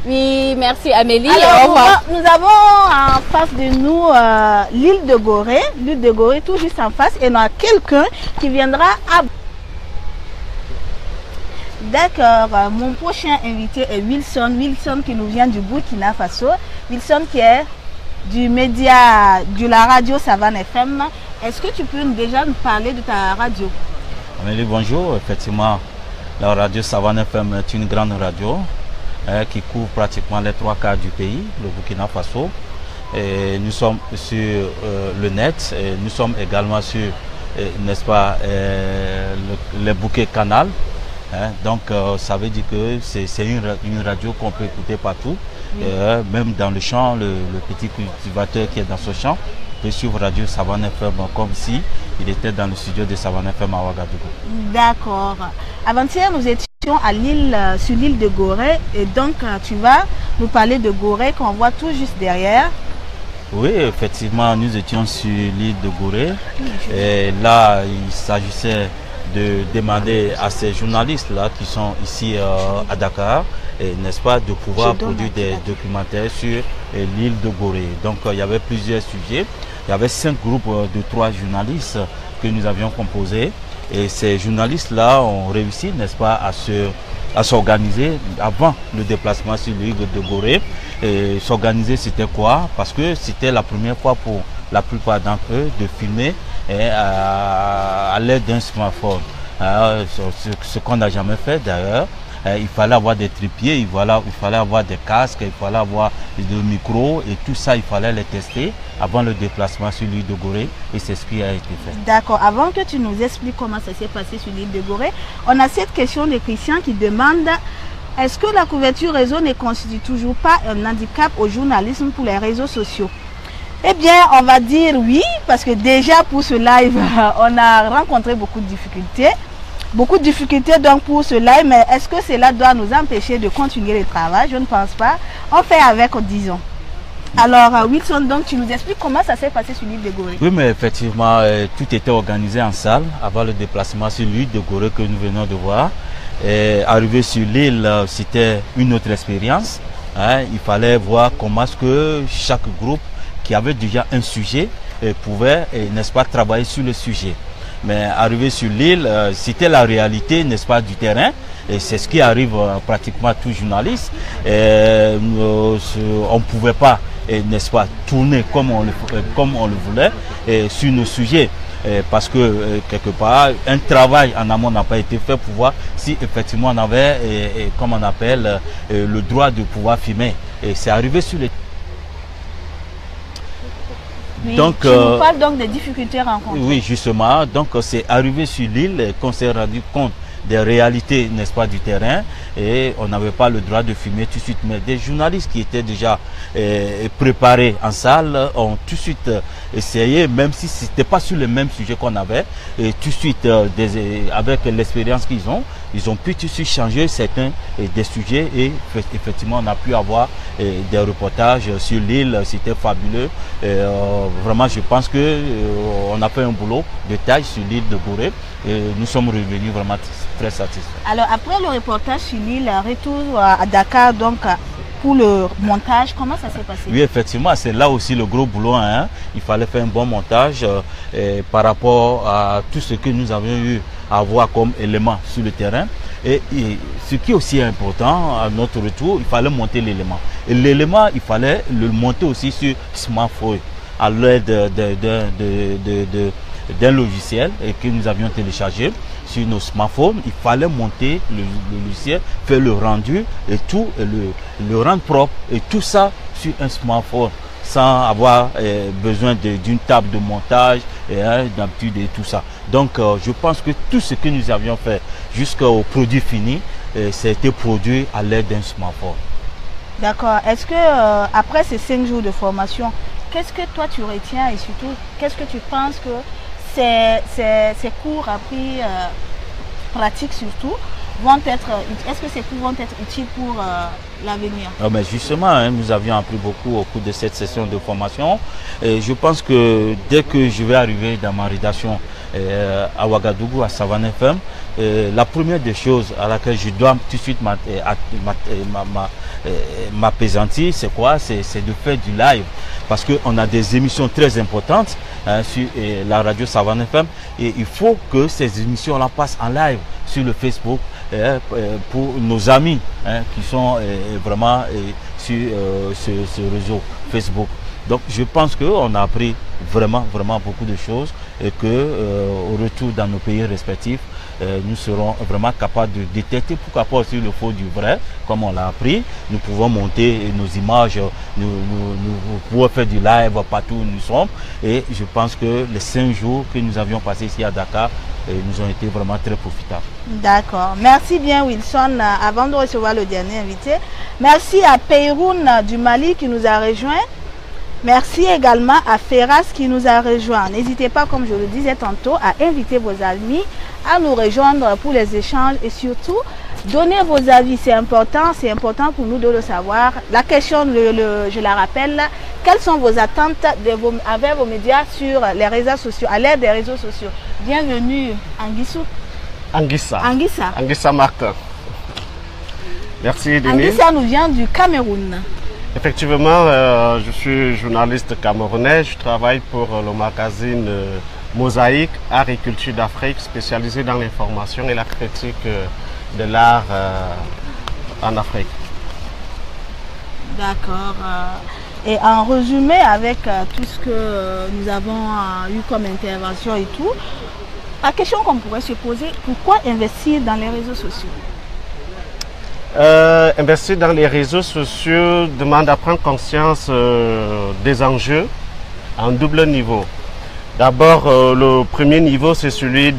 Oui, merci Amélie. Alors, Au revoir. nous avons en face de nous l'île de Gorée. L'île de Gorée tout juste en face. Et on a quelqu'un qui viendra à... D'accord, mon prochain invité est Wilson. Wilson qui nous vient du Burkina Faso. Wilson qui est du média, de la radio Savane FM. Est-ce que tu peux déjà nous parler de ta radio? Amélie, bonjour. Effectivement, la radio Savane FM est une grande radio qui couvre pratiquement les 3/4 du pays, le Burkina Faso. Et nous sommes sur le net, et nous sommes également sur, n'est-ce pas, les bouquets canal. Donc ça veut dire que c'est une radio qu'on peut écouter partout, même dans le champ, le petit cultivateur qui est dans ce champ peut suivre Radio Savane FM comme si il était dans le studio de Savane FM à Ouagadougou. D'accord. Avant-hier, nous étions à l'île, sur l'île de Gorée, et donc tu vas nous parler de Gorée qu'on voit tout juste derrière. Oui, effectivement, nous étions sur l'île de Gorée, et là il s'agissait de demander à ces journalistes-là qui sont ici à Dakar, n'est-ce pas, de pouvoir produire des documentaires sur l'île de Gorée. Donc il y avait plusieurs sujets, il y avait 5 groupes de 3 journalistes que nous avions composés. Et ces journalistes-là ont réussi, n'est-ce pas, à s'organiser avant le déplacement sur l'île de Gorée. Et s'organiser, c'était quoi? Parce que c'était la première fois pour la plupart d'entre eux de filmer à l'aide d'un smartphone. Ce qu'on n'a jamais fait d'ailleurs. Il fallait avoir des trépieds, il fallait avoir des casques, il fallait avoir des micros et tout ça, il fallait les tester avant le déplacement sur l'île de Gorée, et c'est ce qui a été fait. D'accord, avant que tu nous expliques comment ça s'est passé sur l'île de Gorée, on a cette question de Christian qui demande: est-ce que la couverture réseau ne constitue toujours pas un handicap au journalisme pour les réseaux sociaux? Eh bien, on va dire oui, parce que déjà pour ce live, on a rencontré beaucoup de difficultés. Beaucoup de difficultés donc pour cela, mais est-ce que cela doit nous empêcher de continuer le travail? Je ne pense pas. On fait avec, disons. Alors Wilson, donc tu nous expliques comment ça s'est passé sur l'île de Gorée? Oui, mais effectivement, tout était organisé en salle avant le déplacement sur l'île de Gorée que nous venons de voir. Et arriver sur l'île, c'était une autre expérience. Il fallait voir comment est-ce que chaque groupe qui avait déjà un sujet pouvait, n'est-ce pas, travailler sur le sujet. Mais arriver sur l'île, c'était la réalité, n'est-ce pas, du terrain. Et c'est ce qui arrive pratiquement à tout journaliste. On ne pouvait pas, n'est-ce pas, tourner comme on le voulait sur nos sujets. Parce que quelque part, un travail en amont n'a pas été fait pour voir si effectivement on avait, comme on appelle, le droit de pouvoir filmer. Et c'est arrivé sur les... Oui, donc, tu nous parles donc des difficultés rencontrées. Oui, justement. Donc, c'est arrivé sur l'île qu'on s'est rendu compte des réalités, n'est-ce pas, du terrain, et on n'avait pas le droit de filmer tout de suite. Mais des journalistes qui étaient déjà préparés en salle ont tout de suite essayé, même si ce n'était pas sur le même sujet qu'on avait, et tout de suite, avec l'expérience qu'ils ont, ils ont pu tout de suite changer certains des sujets, et effectivement on a pu avoir des reportages sur l'île. C'était fabuleux. Vraiment, je pense que on a fait un boulot de taille sur l'île de Gorée, et nous sommes revenus vraiment très satisfaits. Alors après le reportage sur l'île, retour à Dakar, donc pour le montage, comment ça s'est passé? Oui, effectivement, c'est là aussi le gros boulot. Il fallait faire un bon montage par rapport à tout ce que nous avions eu à voir comme éléments sur le terrain. Et ce qui est aussi important, à notre retour, il fallait monter l'élément. Et l'élément, il fallait le monter aussi sur smartphone à l'aide d'un logiciel que nous avions téléchargé sur nos smartphones. Il fallait monter le logiciel, faire le rendu et tout, le rendre propre, et tout ça sur un smartphone, sans avoir besoin d'une table de montage d'habitude et tout ça. Donc je pense que tout ce que nous avions fait jusqu'au produit fini, ça a été produit à l'aide d'un smartphone. D'accord. Est-ce que après ces 5 jours de formation, qu'est-ce que toi tu retiens, et surtout qu'est-ce que tu penses que ces cours appris, pratiques surtout, est-ce que ces cours vont être utiles pour l'avenir? Mais justement, hein, nous avions appris beaucoup au cours de cette session de formation. Et je pense que dès que je vais arriver dans ma rédaction à Ouagadougou, à Savane FM, la première des choses à laquelle je dois tout de suite m'apaisantir, c'est quoi? C'est de faire du live. Parce qu'on a des émissions très importantes hein, sur la radio Savane FM et il faut que ces émissions-là passent en live sur le Facebook pour nos amis hein, qui sont vraiment sur ce réseau Facebook. Donc je pense qu'on a appris vraiment beaucoup de choses et que au retour dans nos pays respectifs, nous serons vraiment capables de détecter pourquoi pas aussi le faux du vrai, comme on l'a appris. Nous pouvons monter nos images, nous pouvons faire du live partout où nous sommes. Et je pense que les 5 jours que nous avions passés ici à Dakar nous ont été vraiment très profitables. D'accord. Merci bien Wilson. Avant de recevoir le dernier invité, merci à Peyroun du Mali qui nous a rejoints. Merci également à Ferraz qui nous a rejoints. N'hésitez pas, comme je le disais tantôt, à inviter vos amis à nous rejoindre pour les échanges et surtout, donnez vos avis. C'est important pour nous de le savoir. La question, je la rappelle, quelles sont vos attentes avec vos médias sur les réseaux sociaux, à l'ère des réseaux sociaux? Bienvenue, Anguissou. Anguissa Martin. Merci, Denis. Anguissa nous vient du Cameroun. Effectivement, je suis journaliste camerounais. Je travaille pour le magazine Mosaïque, Art et Culture d'Afrique, spécialisé dans l'information et la critique de l'art en Afrique. D'accord. Et en résumé, avec tout ce que nous avons eu comme intervention et tout, la question qu'on pourrait se poser, pourquoi investir dans les réseaux sociaux? Investir dans les réseaux sociaux demande à prendre conscience des enjeux à un double niveau. D'abord, le premier niveau, c'est celui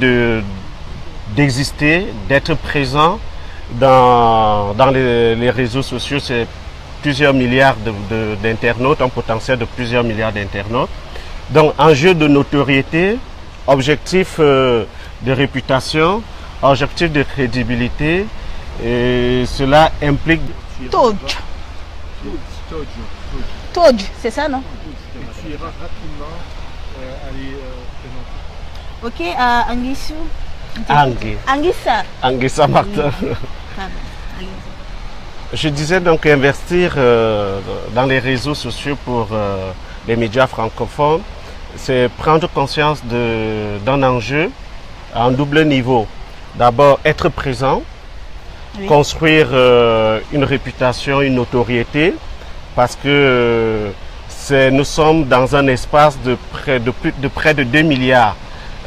d'exister, d'être présent dans les réseaux sociaux. C'est plusieurs milliards d'internautes, un potentiel de plusieurs milliards d'internautes. Donc, enjeu de notoriété, objectif de réputation, objectif de crédibilité. Et cela implique... Todj, c'est ça, non? Ok, Anguissou. Anguissa Martin. Je disais donc investir dans les réseaux sociaux pour les médias francophones, c'est prendre conscience d'un enjeu à un double niveau. D'abord, être présent. Oui. Construire une réputation, une notoriété, parce que nous sommes dans un espace de près de 2 milliards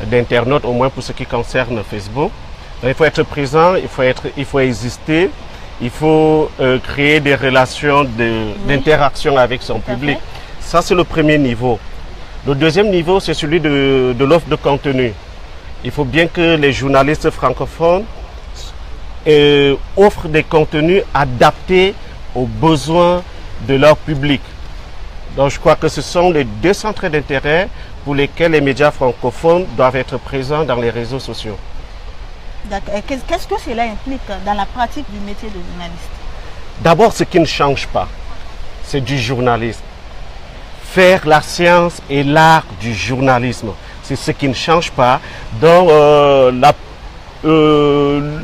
d'internautes, au moins pour ce qui concerne Facebook. Donc, il faut être présent, il faut exister, il faut créer des relations d'interaction avec son public. Ça, c'est le premier niveau. Le deuxième niveau, c'est celui de l'offre de contenu. Il faut bien que les journalistes francophones offrent des contenus adaptés aux besoins de leur public. Donc je crois que ce sont les 2 centres d'intérêt pour lesquels les médias francophones doivent être présents dans les réseaux sociaux. Qu'est-ce que cela implique dans la pratique du métier de journaliste? D'abord, ce qui ne change pas, c'est du journalisme. Faire la science et l'art du journalisme, c'est ce qui ne change pas. Donc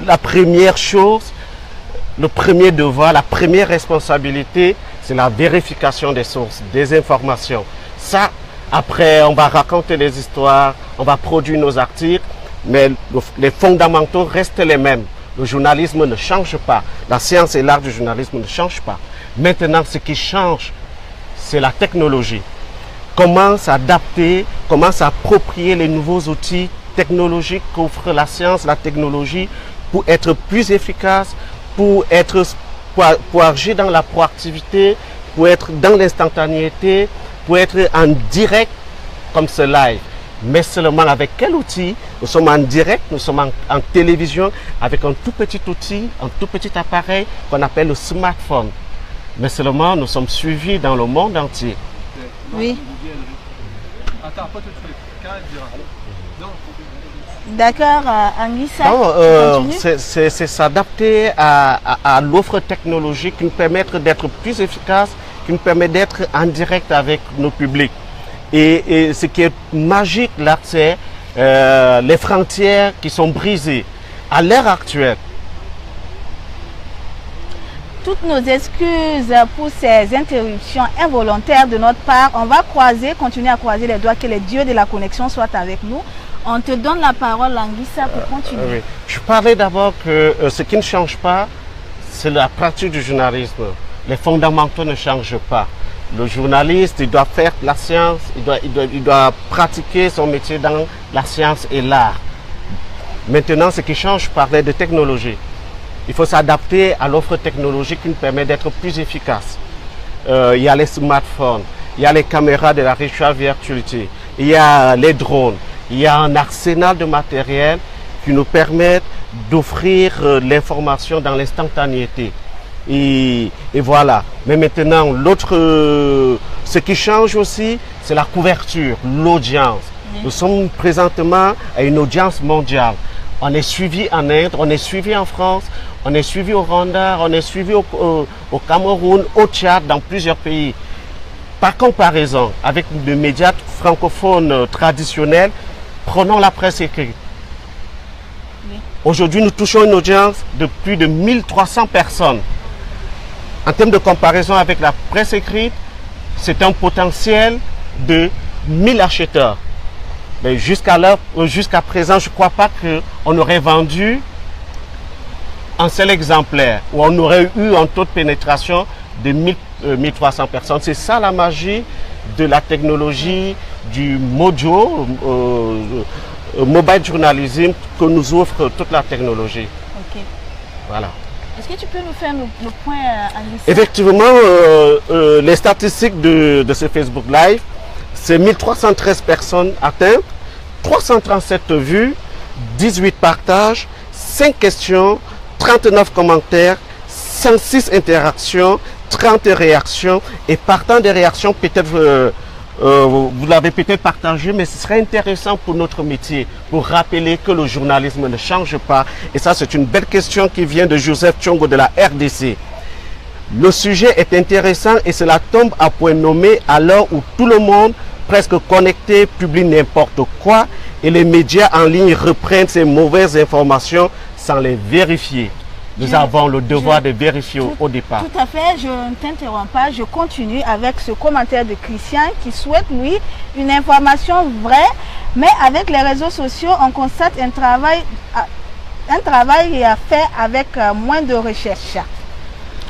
la première chose, le premier devoir, la première responsabilité, c'est la vérification des sources, des informations. Ça, après, on va raconter les histoires, on va produire nos articles, mais les fondamentaux restent les mêmes. Le journalisme ne change pas. La science et l'art du journalisme ne changent pas. Maintenant, ce qui change, c'est la technologie. Comment s'adapter, comment s'approprier les nouveaux outils technologiques qu'offre la science, la technologie, pour être plus efficace, pour agir dans la proactivité, pour être dans l'instantanéité, pour être en direct comme ce live. Mais seulement avec quel outil? Nous sommes en direct, nous sommes en télévision avec un tout petit outil, un tout petit appareil qu'on appelle le smartphone. Mais seulement nous sommes suivis dans le monde entier. Oui. D'accord, Anguissa. C'est s'adapter à l'offre technologique qui nous permet d'être plus efficace, qui nous permet d'être en direct avec nos publics. Et ce qui est magique là, c'est les frontières qui sont brisées à l'heure actuelle. Toutes nos excuses pour ces interruptions involontaires de notre part. On va continuer à croiser les doigts, que les dieux de la connexion soient avec nous. On te donne la parole, Anguissa, pour continuer. Oui. Je parlais d'abord que ce qui ne change pas, c'est la pratique du journalisme. Les fondamentaux ne changent pas. Le journaliste, il doit faire la science, il doit pratiquer son métier dans la science et l'art. Maintenant, ce qui change, je parlais de technologie. Il faut s'adapter à l'offre technologique qui nous permet d'être plus efficace. Il y a les smartphones, il y a les caméras de la virtual virtualité, il y a les drones, il y a un arsenal de matériel qui nous permettent d'offrir l'information dans l'instantanéité. Et voilà. Mais maintenant, ce qui change aussi, c'est la couverture, l'audience. Nous sommes présentement à une audience mondiale. On est suivi en Inde, on est suivi en France, on est suivi au Rwanda, on est suivi au Cameroun, au Tchad, dans plusieurs pays. Par comparaison avec les médias francophones traditionnels, prenons la presse écrite. Aujourd'hui, nous touchons une audience de plus de 1300 personnes. En termes de comparaison avec la presse écrite, c'est un potentiel de 1000 acheteurs. Mais jusqu'à présent, je ne crois pas qu'on aurait vendu un seul exemplaire ou on aurait eu un taux de pénétration de 1300 personnes. C'est ça la magie de la technologie, du mojo, mobile journalism que nous offre toute la technologie. Ok. Voilà. Est-ce que tu peux nous faire le point, Anguissa? Effectivement, les statistiques de ce Facebook Live, c'est 1313 personnes atteintes, 337 vues, 18 partages, 5 questions, 39 commentaires, 106 interactions, 30 réactions. Et partant des réactions, peut-être vous l'avez peut-être partagé, mais ce serait intéressant pour notre métier, pour rappeler que le journalisme ne change pas. Et ça, c'est une belle question qui vient de Joseph Tchongo de la RDC. Le sujet est intéressant et cela tombe à point nommé à l'heure où tout le monde, presque connecté, publie n'importe quoi et les médias en ligne reprennent ces mauvaises informations sans les vérifier. Nous avons le devoir de vérifier au départ. Tout à fait, je ne t'interromps pas, je continue avec ce commentaire de Christian qui souhaite, lui, une information vraie, mais avec les réseaux sociaux, on constate un travail fait avec moins de recherche.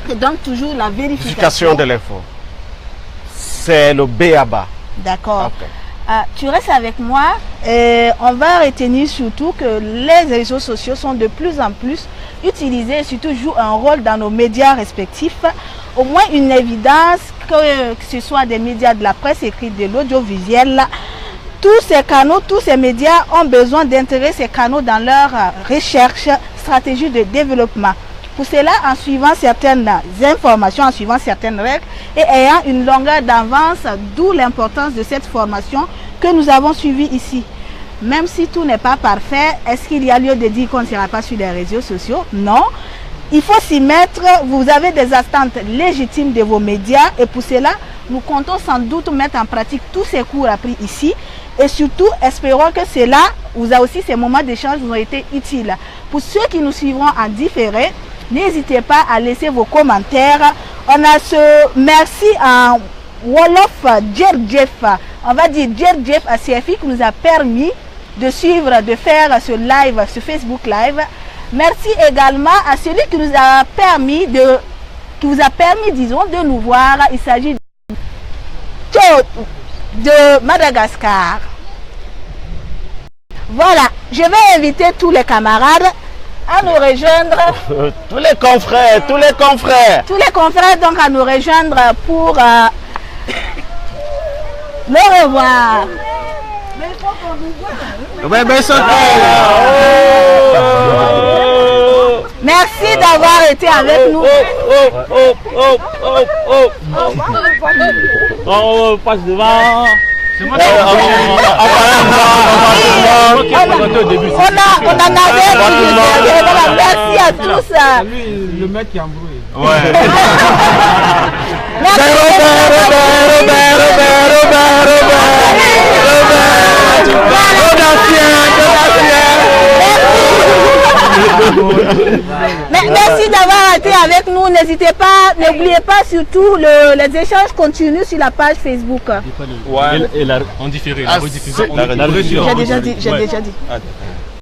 Et donc toujours la vérification de l'info. C'est le B.A.B.A. D'accord. Okay. Tu restes avec moi. On va retenir surtout que les réseaux sociaux sont de plus en plus utilisés et surtout jouent un rôle dans nos médias respectifs. Au moins une évidence que ce soit des médias de la presse écrite, de l'audiovisuel, tous ces canaux, tous ces médias ont besoin d'intégrer ces canaux dans leur recherche, stratégie de développement. Pour cela, en suivant certaines informations, en suivant certaines règles et ayant une longueur d'avance, d'où l'importance de cette formation que nous avons suivie ici. Même si tout n'est pas parfait, est-ce qu'il y a lieu de dire qu'on ne sera pas sur les réseaux sociaux? Non. Il faut s'y mettre. Vous avez des attentes légitimes de vos médias et pour cela, nous comptons sans doute mettre en pratique tous ces cours appris ici. Et surtout, espérons que cela, vous a aussi ces moments d'échange vous ont été utiles. Pour ceux qui nous suivront en différé, n'hésitez pas à laisser vos commentaires. On a ce merci en Wolof Djerjef. On va dire Djerjef à CFI qui nous a permis de suivre, de faire ce live, ce Facebook Live. Merci également à celui qui nous a permis de nous voir. Il s'agit de Madagascar. Voilà, je vais inviter tous les camarades à nous rejoindre. Tous les confrères. Tous les confrères donc à nous rejoindre pour le revoir. Merci d'avoir été avec nous. On passe devant. C'est moi qui on a navé. Merci à tous. Lui, le mec qui a embrouillé. Ouais. Merci d'avoir été avec nous. N'hésitez pas, n'oubliez pas surtout les échanges continuent sur la page Facebook. Ouais. Et en différé, la rediffusion. J'ai déjà dit.